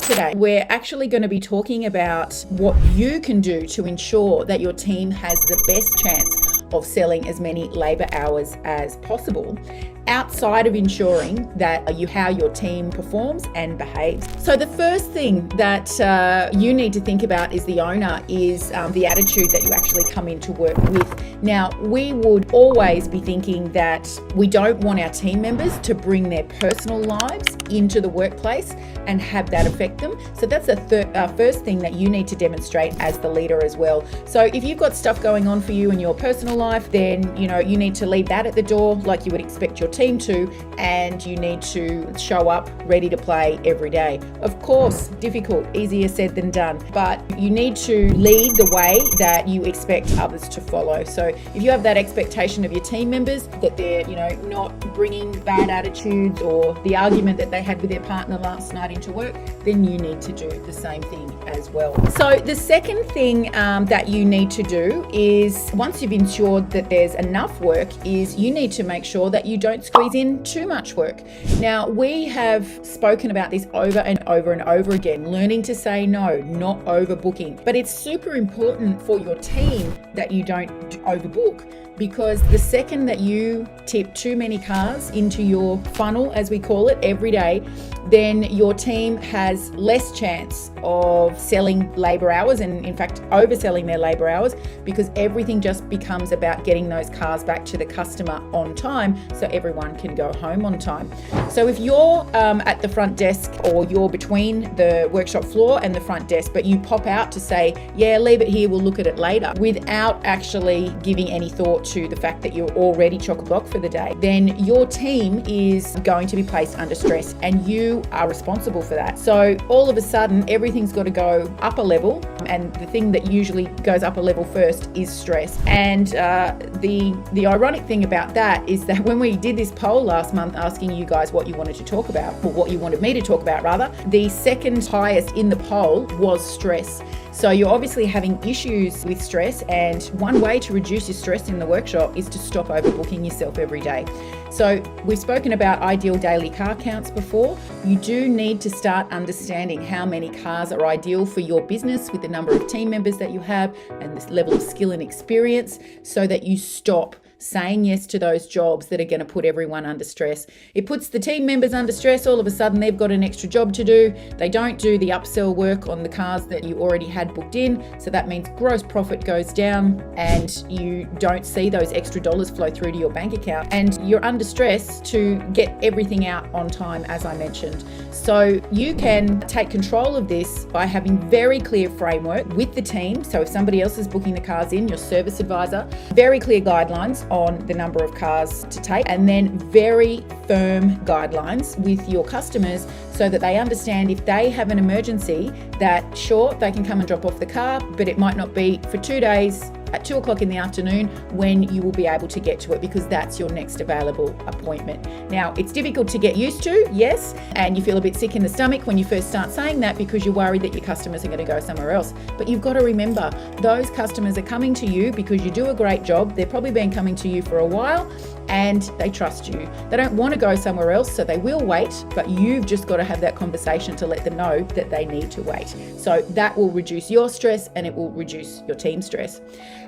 today, we're actually going to be talking about what you can do to ensure that your team has the best chance of selling as many labor hours as possible, outside of ensuring that how your team performs and behaves. So the first thing that you need to think about as the owner is the attitude that you actually come into work with. Now, we would always be thinking that we don't want our team members to bring their personal lives into the workplace and have that affect them. So that's the first thing that you need to demonstrate as the leader as well. So if you've got stuff going on for you in your personal life, then you need to leave that at the door like you would expect your team to, and you need to show up ready to play every day. Of course, difficult, easier said than done, but you need to lead the way that you expect others to follow. So if you have that expectation of your team members that they're not bringing bad attitudes or the argument that they had with their partner last night into work, then you need to do the same thing as well. So the second thing that you need to do is, once you've ensured that there's enough work, is you need to make sure that you don't squeeze in too much work. Now, we have spoken about this over and over and over again, learning to say no, not overbooking. But it's super important for your team that you don't overbook, because the second that you tip too many cars into your funnel, as we call it, every day, then your team has less chance of selling labor hours, and in fact overselling their labor hours, because everything just becomes about getting those cars back to the customer on time so everyone can go home on time. So if you're at the front desk, or you're between the workshop floor and the front desk, but you pop out to say, yeah, leave it here, we'll look at it later, without actually giving any thought to the fact that you're already chock-a-block for the day, then your team is going to be placed under stress, and you are responsible for that. So all of a sudden, everything's got to go up a level, and the thing that usually goes up a level first is stress. And the ironic thing about that is that when we did this poll last month asking you guys what you wanted to talk about, or what you wanted me to talk about rather, the second highest in the poll was stress. So you're obviously having issues with stress, and one way to reduce your stress in the workshop is to stop overbooking yourself every day. So we've spoken about ideal daily car counts before. You do need to start understanding how many cars are ideal for your business, with the number of team members that you have and this level of skill and experience, so that you stop saying yes to those jobs that are going to put everyone under stress. It puts the team members under stress. All of a sudden they've got an extra job to do. They don't do the upsell work on the cars that you already had booked in. So that means gross profit goes down, and you don't see those extra dollars flow through to your bank account, and you're under stress to get everything out on time, as I mentioned. So you can take control of this by having very clear framework with the team. So if somebody else is booking the cars in, your service advisor, very clear guidelines on the number of cars to take, and then very firm guidelines with your customers, so that they understand if they have an emergency, that sure, they can come and drop off the car, but it might not be for 2 days at 2 o'clock in the afternoon when you will be able to get to it, because that's your next available appointment. Now, it's difficult to get used to, yes, and you feel a bit sick in the stomach when you first start saying that, because you're worried that your customers are going to go somewhere else. But you've got to remember, those customers are coming to you because you do a great job. They've probably been coming to you for a while, and they trust you. They don't want to go somewhere else, so they will wait, but you've just got to have that conversation to let them know that they need to wait. So that will reduce your stress, and it will reduce your team's stress.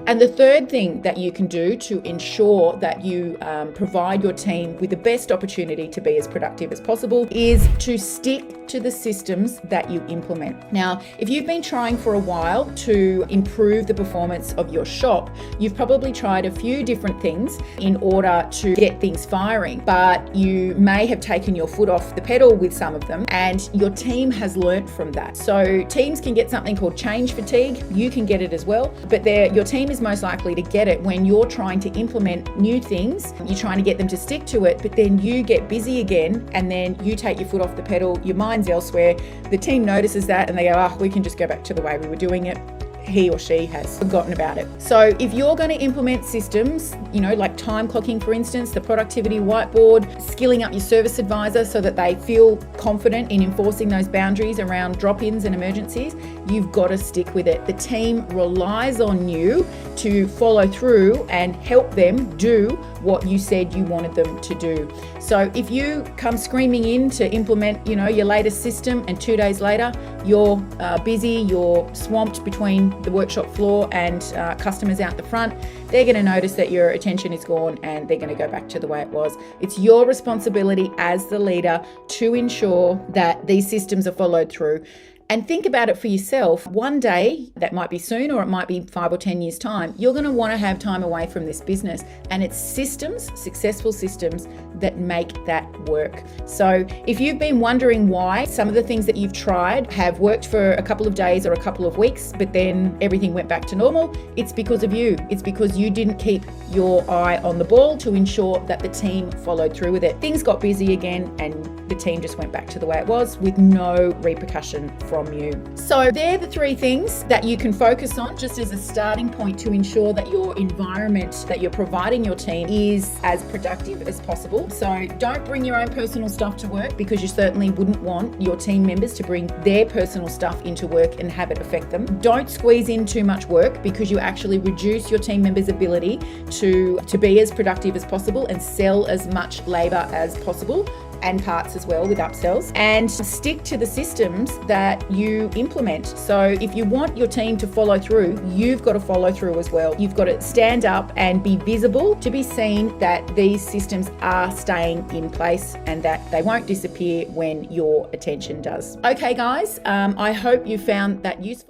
And the third thing that you can do to ensure that you provide your team with the best opportunity to be as productive as possible is to stick to the systems that you implement. Now, if you've been trying for a while to improve the performance of your shop, you've probably tried a few different things in order to get things firing, but you may have taken your foot off the pedal with some of them, and your team has learnt from that. So teams can get something called change fatigue. You can get it as well, but your team is most likely to get it when you're trying to implement new things. You're trying to get them to stick to it, but then you get busy again, and then you take your foot off the pedal, your mind's elsewhere. The team notices that, and they go, we can just go back to the way we were doing it. He or she has forgotten about it. So if you're going to implement systems, like time clocking, for instance, the productivity whiteboard, skilling up your service advisor so that they feel confident in enforcing those boundaries around drop-ins and emergencies, you've got to stick with it. The team relies on you to follow through and help them do what you said you wanted them to do. So if you come screaming in to implement, your latest system, and 2 days later you're busy, you're swamped between the workshop floor and customers out the front, they're going to notice that your attention is gone and they're going to go back to the way it was. It's your responsibility as the leader to ensure that these systems are followed through. And think about it for yourself. One day, that might be soon, or it might be 5 or 10 years' time, you're going to want to have time away from this business. And it's systems, successful systems, that make that work. So if you've been wondering why some of the things that you've tried have worked for a couple of days or a couple of weeks, but then everything went back to normal, it's because of you. It's because you didn't keep your eye on the ball to ensure that the team followed through with it. Things got busy again and the team just went back to the way it was with no repercussion from you. So they're the 3 things that you can focus on just as a starting point to ensure that your environment that you're providing your team is as productive as possible. So don't bring your own personal stuff to work, because you certainly wouldn't want your team members to bring their personal stuff into work and have it affect them. Don't squeeze in too much work, because you actually reduce your team members' ability to be as productive as possible and sell as much labor as possible, and parts as well with upsells. And stick to the systems that you implement. So if you want your team to follow through, you've got to follow through as well. You've got to stand up and be visible to be seen that these systems are staying in place and that they won't disappear when your attention does. Okay guys, I hope you found that useful.